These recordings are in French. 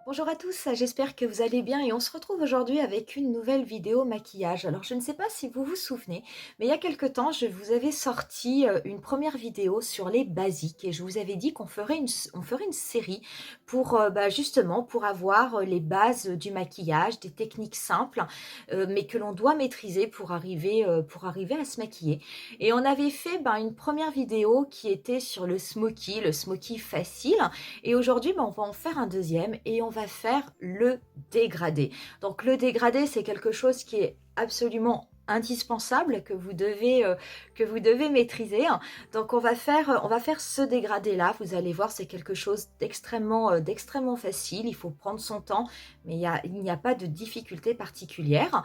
Bonjour à tous, j'espère que vous allez bien et on se retrouve aujourd'hui avec une nouvelle vidéo maquillage. Alors je ne sais pas si vous vous souvenez, mais il y a quelque temps, je vous avais sorti une première vidéo sur les basiques et je vous avais dit qu'on ferait on ferait une série pour justement pour avoir les bases du maquillage, des techniques simples, mais que l'on doit maîtriser pour arriver à se maquiller. Et on avait fait une première vidéo qui était sur le smoky facile. Et aujourd'hui, on va en faire un deuxième et on va faire le dégradé. Donc le dégradé, c'est quelque chose qui est absolument indispensable que vous devez maîtriser. Donc on va faire ce dégradé là, vous allez voir, c'est quelque chose d'extrêmement facile. Il faut prendre son temps, mais il n'y a pas de difficulté particulière.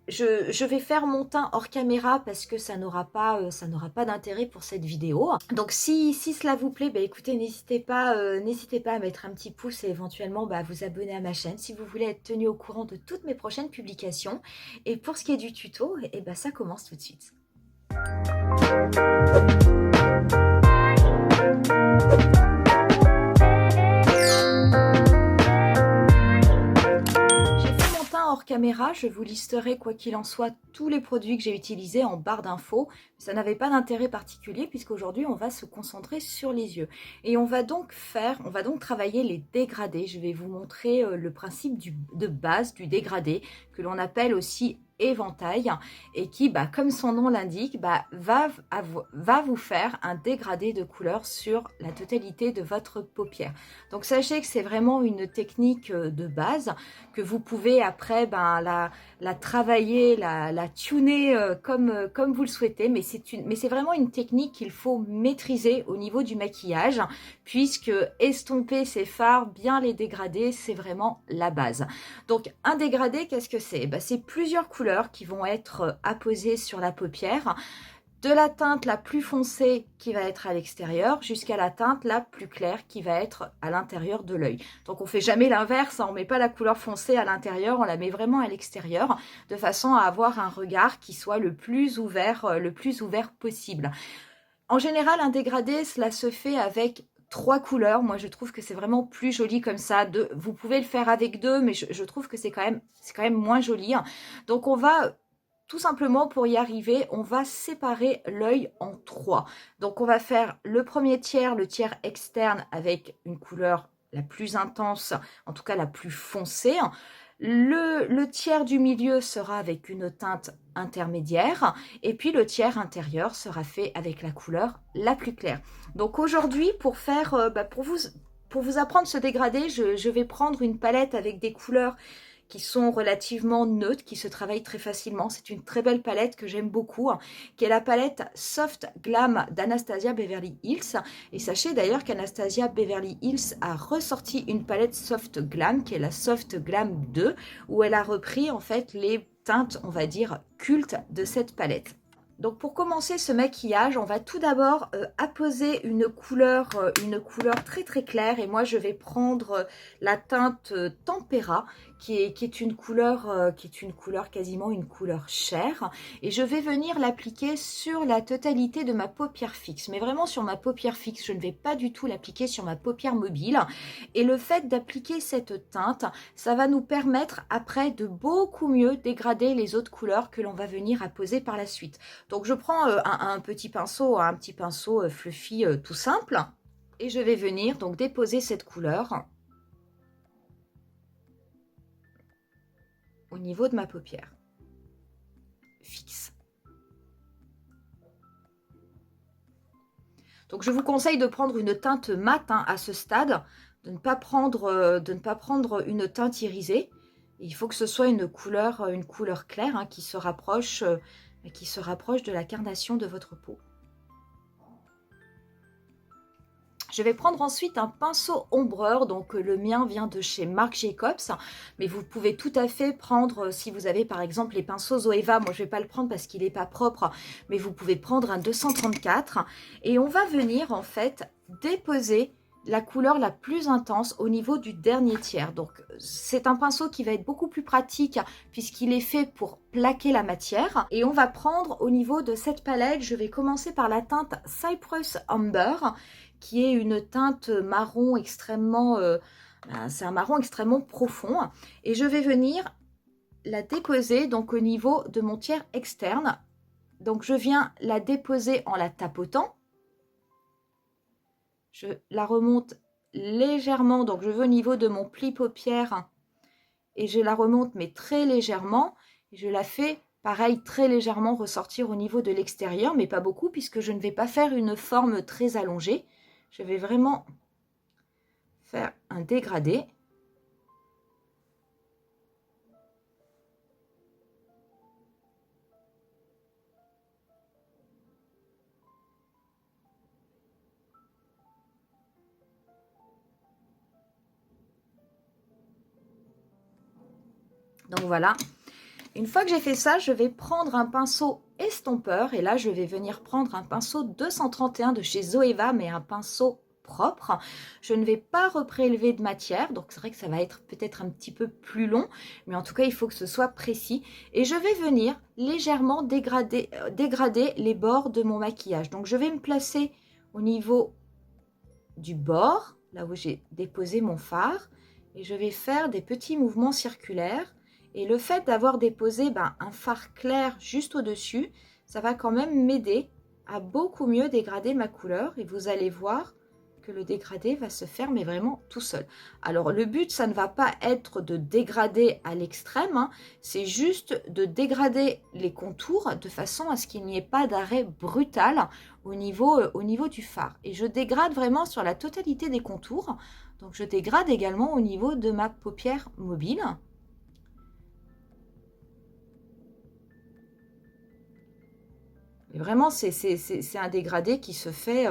Je vais faire mon teint hors caméra parce que ça n'aura pas d'intérêt pour cette vidéo. Donc si cela vous plaît, écoutez, n'hésitez pas à mettre un petit pouce et éventuellement à vous abonner à ma chaîne si vous voulez être tenu au courant de toutes mes prochaines publications. Et pour ce qui est du tuto, ça commence tout de suite. Hors caméra, je vous listerai quoi qu'il en soit tous les produits que j'ai utilisés en barre d'infos. Ça n'avait pas d'intérêt particulier puisqu'aujourd'hui on va se concentrer sur les yeux. Et on va donc travailler les dégradés. Je vais vous montrer le principe de base du dégradé que l'on appelle aussi éventail et qui, comme son nom l'indique, va vous faire un dégradé de couleur sur la totalité de votre paupière. Donc sachez que c'est vraiment une technique de base que vous pouvez après la travailler, la tuner comme vous le souhaitez, mais c'est vraiment une technique qu'il faut maîtriser au niveau du maquillage puisque estomper ses fards, bien les dégrader, c'est vraiment la base. Donc un dégradé, qu'est-ce que c'est? C'est plusieurs couleurs qui vont être apposées sur la paupière, de la teinte la plus foncée qui va être à l'extérieur jusqu'à la teinte la plus claire qui va être à l'intérieur de l'œil. Donc on fait jamais l'inverse, on met pas la couleur foncée à l'intérieur, on la met vraiment à l'extérieur de façon à avoir un regard qui soit le plus ouvert possible. En général, un dégradé, cela se fait avec 3 couleurs. Moi, je trouve que c'est vraiment plus joli comme ça. Vous pouvez le faire avec 2, mais je trouve que c'est quand même moins joli. Donc, on va tout simplement, pour y arriver, on va séparer l'œil en 3. Donc, on va faire le premier tiers, le tiers externe, avec une couleur la plus intense, en tout cas la plus foncée. Le tiers du milieu sera avec une teinte intermédiaire et puis le tiers intérieur sera fait avec la couleur la plus claire. Donc aujourd'hui, pour vous apprendre ce dégradé, je vais prendre une palette avec des couleurs qui sont relativement neutres, qui se travaillent très facilement. C'est une très belle palette que j'aime beaucoup, qui est la palette Soft Glam d'Anastasia Beverly Hills. Et sachez d'ailleurs qu'Anastasia Beverly Hills a ressorti une palette Soft Glam, qui est la Soft Glam 2, où elle a repris en fait les teintes, on va dire, cultes de cette palette. Donc pour commencer ce maquillage, on va tout d'abord apposer une couleur très très claire. Et moi je vais prendre la teinte Tempera, qui est une couleur quasiment une couleur chair. Et je vais venir l'appliquer sur la totalité de ma paupière fixe. Mais vraiment sur ma paupière fixe, je ne vais pas du tout l'appliquer sur ma paupière mobile. Et le fait d'appliquer cette teinte, ça va nous permettre après de beaucoup mieux dégrader les autres couleurs que l'on va venir apposer par la suite. Donc je prends un petit pinceau fluffy tout simple et je vais venir donc déposer cette couleur au niveau de ma paupière fixe. Donc je vous conseille de prendre une teinte mate à ce stade, de ne pas prendre une teinte irisée. Il faut que ce soit une couleur claire qui se rapproche de la carnation de votre peau. Je vais prendre ensuite un pinceau ombreur, donc le mien vient de chez Marc Jacobs, mais vous pouvez tout à fait prendre, si vous avez par exemple les pinceaux Zoeva, moi je ne vais pas le prendre parce qu'il n'est pas propre, mais vous pouvez prendre un 234 et on va venir en fait déposer la couleur la plus intense au niveau du dernier tiers. Donc c'est un pinceau qui va être beaucoup plus pratique puisqu'il est fait pour plaquer la matière. Et on va prendre au niveau de cette palette, je vais commencer par la teinte Cypress Amber, qui est une teinte marron extrêmement c'est un marron extrêmement profond. Et je vais venir la déposer donc au niveau de mon tiers externe. Donc je viens la déposer en la tapotant. Je la remonte légèrement, donc je vais au niveau de mon pli paupière et je la remonte mais très légèrement. Et je la fais pareil très légèrement ressortir au niveau de l'extérieur, mais pas beaucoup puisque je ne vais pas faire une forme très allongée. Je vais vraiment faire un dégradé. Donc voilà. Une fois que j'ai fait ça, je vais prendre un pinceau estompeur. Et là, je vais venir prendre un pinceau 231 de chez Zoeva, mais un pinceau propre. Je ne vais pas reprélever de matière, donc c'est vrai que ça va être peut-être un petit peu plus long, mais en tout cas, il faut que ce soit précis. Et je vais venir légèrement dégrader les bords de mon maquillage. Donc, je vais me placer au niveau du bord, là où j'ai déposé mon fard, et je vais faire des petits mouvements circulaires. Et le fait d'avoir déposé un fard clair juste au-dessus, ça va quand même m'aider à beaucoup mieux dégrader ma couleur. Et vous allez voir que le dégradé va se faire, mais vraiment tout seul. Alors, le but, ça ne va pas être de dégrader à l'extrême, hein, c'est juste de dégrader les contours de façon à ce qu'il n'y ait pas d'arrêt brutal au niveau du fard. Et je dégrade vraiment sur la totalité des contours. Donc, je dégrade également au niveau de ma paupière mobile. Et vraiment, c'est un dégradé qui se fait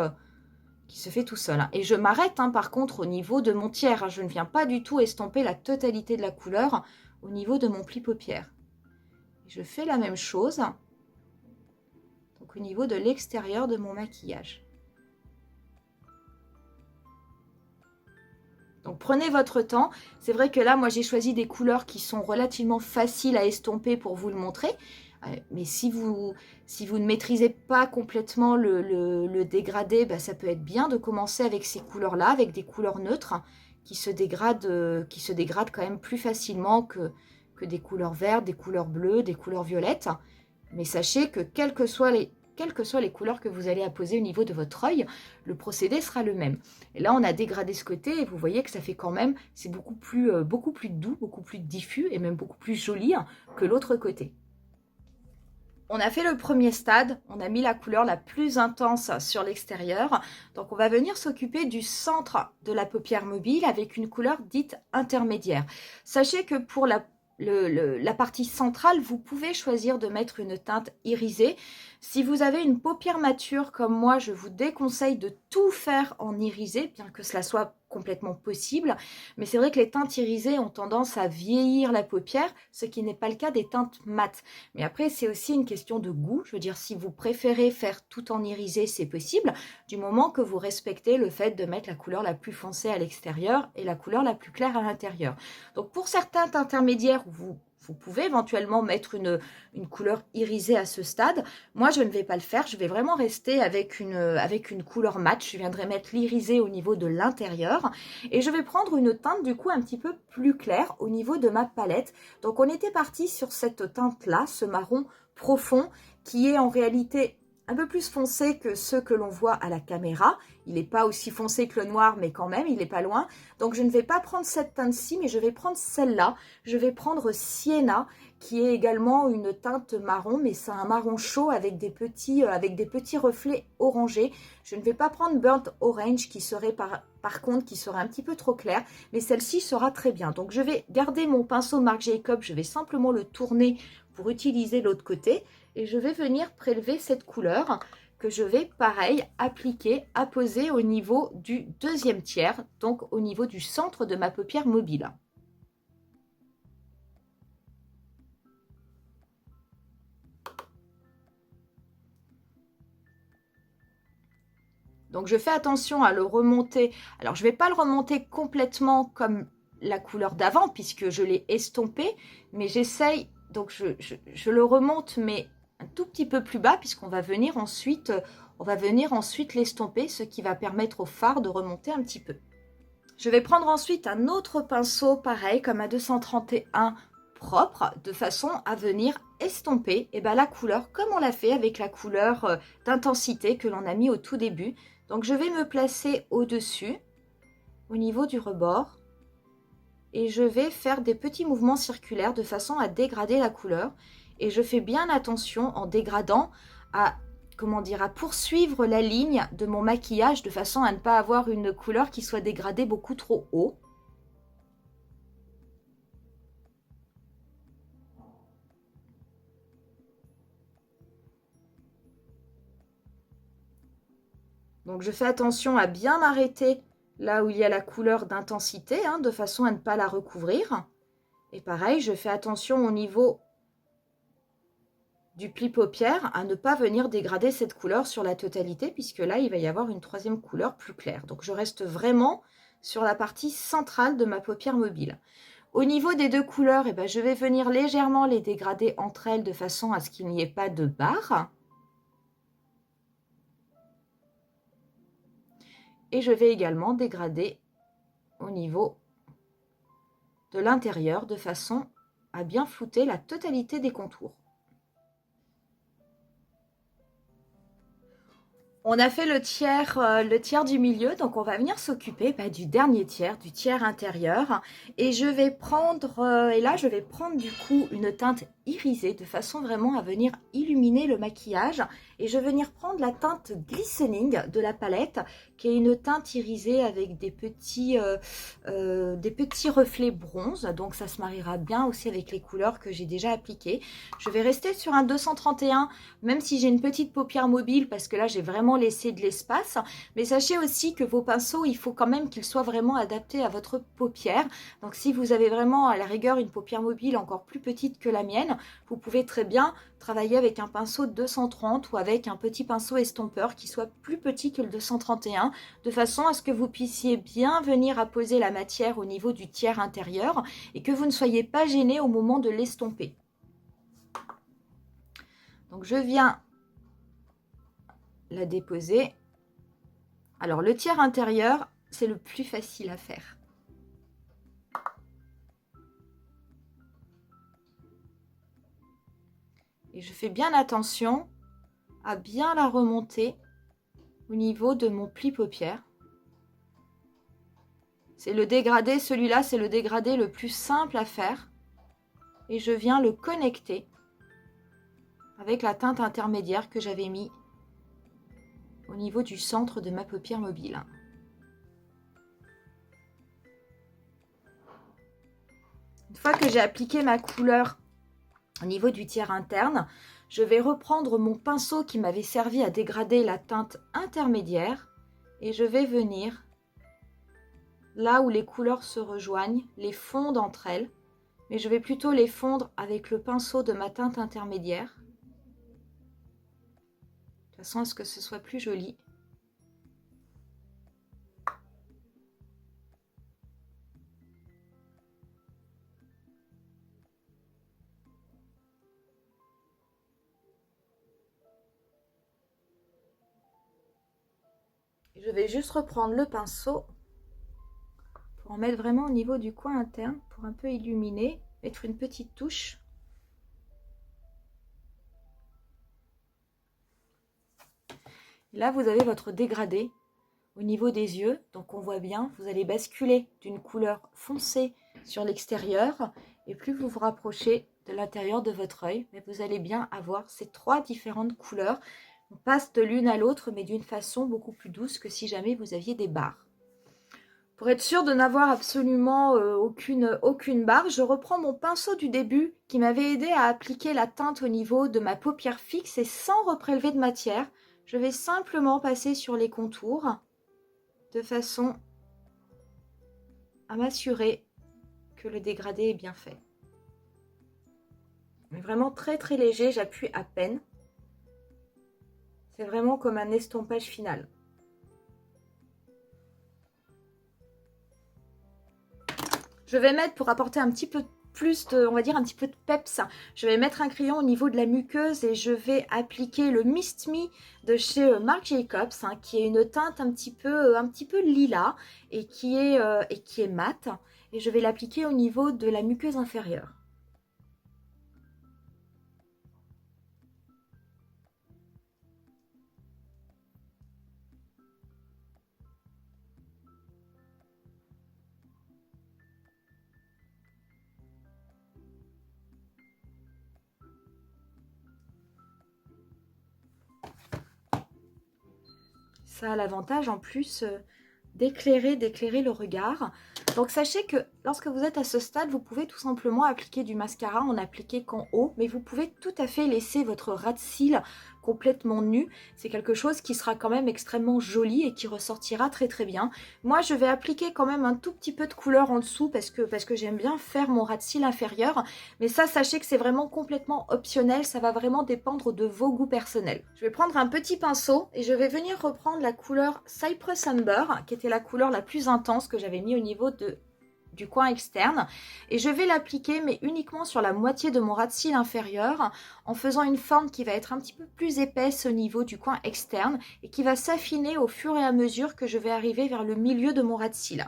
tout seul. Hein. Et je m'arrête, hein, par contre, au niveau de mon tiers. Hein. Je ne viens pas du tout estomper la totalité de la couleur au niveau de mon pli paupière. Et je fais la même chose donc au niveau de l'extérieur de mon maquillage. Donc prenez votre temps. C'est vrai que là, moi, j'ai choisi des couleurs qui sont relativement faciles à estomper pour vous le montrer. Mais si vous ne maîtrisez pas complètement le dégradé, ça peut être bien de commencer avec ces couleurs-là, avec des couleurs neutres qui se dégradent quand même plus facilement que des couleurs vertes, des couleurs bleues, des couleurs violettes. Mais sachez que quelles que soient les couleurs que vous allez apposer au niveau de votre œil, le procédé sera le même. Et là, on a dégradé ce côté et vous voyez que ça fait quand même, c'est beaucoup plus doux, beaucoup plus diffus et même beaucoup plus joli que l'autre côté. On a fait le premier stade, on a mis la couleur la plus intense sur l'extérieur. Donc on va venir s'occuper du centre de la paupière mobile avec une couleur dite intermédiaire. Sachez que pour la partie centrale, vous pouvez choisir de mettre une teinte irisée. Si vous avez une paupière mature comme moi, je vous déconseille de tout faire en irisé, bien que cela soit complètement possible. Mais c'est vrai que les teintes irisées ont tendance à vieillir la paupière, ce qui n'est pas le cas des teintes mates. Mais après, c'est aussi une question de goût. Je veux dire, si vous préférez faire tout en irisé, c'est possible, du moment que vous respectez le fait de mettre la couleur la plus foncée à l'extérieur et la couleur la plus claire à l'intérieur. Donc pour certains intermédiaires, vous pouvez éventuellement mettre une couleur irisée à ce stade. Moi, je ne vais pas le faire. Je vais vraiment rester avec une couleur mat. Je viendrai mettre l'irisé au niveau de l'intérieur. Et je vais prendre une teinte du coup un petit peu plus claire au niveau de ma palette. Donc, on était parti sur cette teinte-là, ce marron profond, qui est en réalité un peu plus foncé que ceux que l'on voit à la caméra. Il n'est pas aussi foncé que le noir, mais quand même, il n'est pas loin. Donc, je ne vais pas prendre cette teinte-ci, mais je vais prendre celle-là. Je vais prendre Sienna, qui est également une teinte marron, mais c'est un marron chaud avec des petits reflets orangés. Je ne vais pas prendre Burnt Orange, qui serait par contre, qui serait un petit peu trop clair, mais celle-ci sera très bien. Donc, je vais garder mon pinceau Marc Jacob, je vais simplement le tourner pour utiliser l'autre côté. Et je vais venir prélever cette couleur que je vais, pareil, apposer au niveau du deuxième tiers, donc au niveau du centre de ma paupière mobile. Donc, je fais attention à le remonter. Alors, je ne vais pas le remonter complètement comme la couleur d'avant, puisque je l'ai estompé, mais j'essaye, donc je le remonte, mais un tout petit peu plus bas, puisqu'on va venir ensuite l'estomper, ce qui va permettre au fard de remonter un petit peu. Je vais prendre ensuite un autre pinceau, pareil, comme un 231 propre, de façon à venir estomper la couleur, comme on l'a fait avec la couleur d'intensité que l'on a mis au tout début. Donc je vais me placer au-dessus, au niveau du rebord, et je vais faire des petits mouvements circulaires de façon à dégrader la couleur. Et je fais bien attention en dégradant à, comment dire, à poursuivre la ligne de mon maquillage de façon à ne pas avoir une couleur qui soit dégradée beaucoup trop haut. Donc je fais attention à bien arrêter là où il y a la couleur d'intensité, de façon à ne pas la recouvrir. Et pareil, je fais attention au niveau du pli paupière à ne pas venir dégrader cette couleur sur la totalité, puisque là, il va y avoir une troisième couleur plus claire. Donc je reste vraiment sur la partie centrale de ma paupière mobile. Au niveau des deux couleurs, je vais venir légèrement les dégrader entre elles de façon à ce qu'il n'y ait pas de barre. Et je vais également dégrader au niveau de l'intérieur de façon à bien flouter la totalité des contours. On a fait le tiers du milieu, donc on va venir s'occuper du dernier tiers, du tiers intérieur. Et je vais prendre, je vais prendre du coup une teinte irisée de façon vraiment à venir illuminer le maquillage. Et je vais venir prendre la teinte Glistening de la palette, qui est une teinte irisée avec des petits reflets bronze. Donc ça se mariera bien aussi avec les couleurs que j'ai déjà appliquées. Je vais rester sur un 231, même si j'ai une petite paupière mobile, parce que là j'ai vraiment laisser de l'espace, mais sachez aussi que vos pinceaux, il faut quand même qu'ils soient vraiment adaptés à votre paupière. Donc si vous avez vraiment à la rigueur une paupière mobile encore plus petite que la mienne, vous pouvez très bien travailler avec un pinceau de 230 ou avec un petit pinceau estompeur qui soit plus petit que le 231, de façon à ce que vous puissiez bien venir apposer la matière au niveau du tiers intérieur et que vous ne soyez pas gêné au moment de l'estomper. Donc je viens la déposer. Alors le tiers intérieur, c'est le plus facile à faire. Et je fais bien attention à bien la remonter au niveau de mon pli paupière. C'est le dégradé, celui-là, c'est le dégradé le plus simple à faire. Et je viens le connecter avec la teinte intermédiaire que j'avais mis au niveau du centre de ma paupière mobile. Une fois que j'ai appliqué ma couleur au niveau du tiers interne, je vais reprendre mon pinceau qui m'avait servi à dégrader la teinte intermédiaire et je vais venir là où les couleurs se rejoignent, les fondre entre elles, mais je vais plutôt les fondre avec le pinceau de ma teinte intermédiaire, de façon à ce que ce soit plus joli. Je vais juste reprendre le pinceau pour en mettre vraiment au niveau du coin interne, pour un peu illuminer, mettre une petite touche. Et là, vous avez votre dégradé au niveau des yeux. Donc on voit bien, vous allez basculer d'une couleur foncée sur l'extérieur. Et plus vous vous rapprochez de l'intérieur de votre œil, mais vous allez bien avoir ces trois différentes couleurs. On passe de l'une à l'autre, mais d'une façon beaucoup plus douce que si jamais vous aviez des barres. Pour être sûr de n'avoir absolument aucune barre, je reprends mon pinceau du début qui m'avait aidé à appliquer la teinte au niveau de ma paupière fixe et sans reprélever de matière. Je vais simplement passer sur les contours de façon à m'assurer que le dégradé est bien fait. Mais vraiment très très léger, j'appuie à peine. C'est vraiment comme un estompage final. Je vais mettre, pour apporter un petit peu plus de, on va dire un petit peu de peps. Je vais mettre un crayon au niveau de la muqueuse et je vais appliquer le Mist Me de chez Marc Jacobs, hein, qui est une teinte un petit peu lilas et qui est mate. Et je vais l'appliquer au niveau de la muqueuse inférieure. Ça a l'avantage en plus d'éclairer le regard. Donc sachez que lorsque vous êtes à ce stade, vous pouvez tout simplement appliquer du mascara, en appliquer qu'en haut, mais vous pouvez tout à fait laisser votre ras de cils complètement nu. C'est quelque chose qui sera quand même extrêmement joli et qui ressortira très très bien. Moi je vais appliquer quand même un tout petit peu de couleur en dessous parce que j'aime bien faire mon ras de cils inférieur, mais ça sachez que c'est vraiment complètement optionnel, ça va vraiment dépendre de vos goûts personnels. Je vais prendre un petit pinceau et je vais venir reprendre la couleur Cypress Amber, qui était la couleur la plus intense que j'avais mis au niveau du coin externe, et je vais l'appliquer mais uniquement sur la moitié de mon ras de cils inférieur en faisant une forme qui va être un petit peu plus épaisse au niveau du coin externe et qui va s'affiner au fur et à mesure que je vais arriver vers le milieu de mon ras de cils.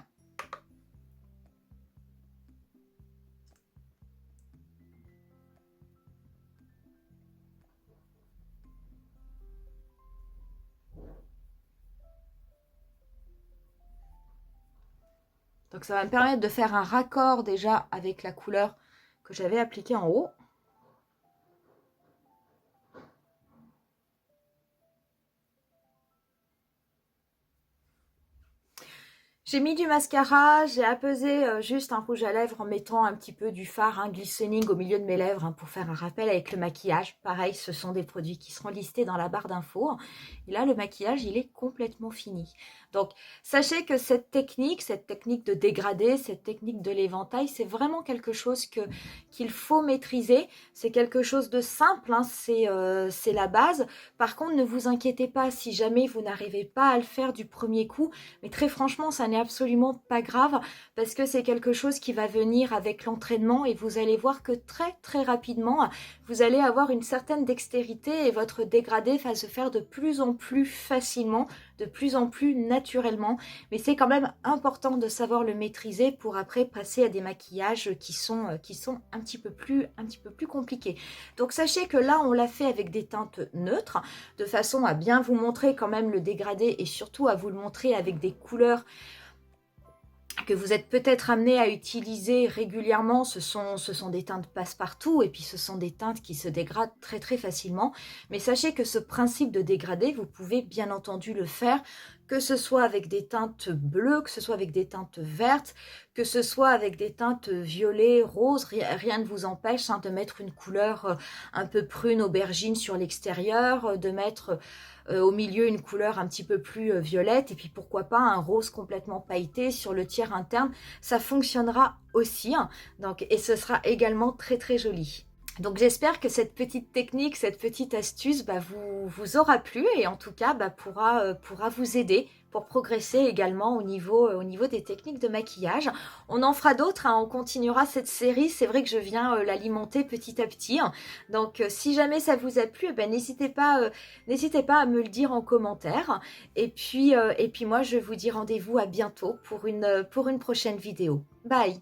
Donc ça va me permettre de faire un raccord déjà avec la couleur que j'avais appliquée en haut. J'ai mis du mascara, j'ai apposé juste un rouge à lèvres en mettant un petit peu du fard, un glistening au milieu de mes lèvres, hein, pour faire un rappel avec le maquillage. Pareil, ce sont des produits qui seront listés dans la barre d'infos. Et là, le maquillage, il est complètement fini. Donc, sachez que cette technique de dégradé, cette technique de l'éventail, c'est vraiment quelque chose qu'il faut maîtriser. C'est quelque chose de simple, hein, c'est la base. Par contre, ne vous inquiétez pas si jamais vous n'arrivez pas à le faire du premier coup. Mais très franchement, ça n'est absolument pas grave parce que c'est quelque chose qui va venir avec l'entraînement et vous allez voir que très très rapidement, vous allez avoir une certaine dextérité et votre dégradé va se faire de plus en plus facilement, de plus en plus naturellement. Mais c'est quand même important de savoir le maîtriser pour après passer à des maquillages qui sont un petit peu plus compliqués. Donc sachez que là, on l'a fait avec des teintes neutres, de façon à bien vous montrer quand même le dégradé et surtout à vous le montrer avec des couleurs que vous êtes peut-être amené à utiliser régulièrement. Ce sont des teintes passe-partout et puis ce sont des teintes qui se dégradent très très facilement. Mais sachez que ce principe de dégradé, vous pouvez bien entendu le faire, que ce soit avec des teintes bleues, que ce soit avec des teintes vertes, que ce soit avec des teintes violet, rose, rien ne vous empêche, hein, de mettre une couleur un peu prune aubergine sur l'extérieur, de mettre au milieu une couleur un petit peu plus violette et puis pourquoi pas un rose complètement pailleté sur le tiers interne, ça fonctionnera aussi, hein, donc, et ce sera également très très joli. Donc j'espère que cette petite technique, cette petite astuce vous aura plu et en tout cas pourra vous aider pour progresser également au niveau des techniques de maquillage. On en fera d'autres, hein, on continuera cette série, c'est vrai que je viens l'alimenter petit à petit. Hein. Donc si jamais ça vous a plu, n'hésitez pas à me le dire en commentaire. Et puis moi je vous dis rendez-vous à bientôt pour une prochaine vidéo. Bye!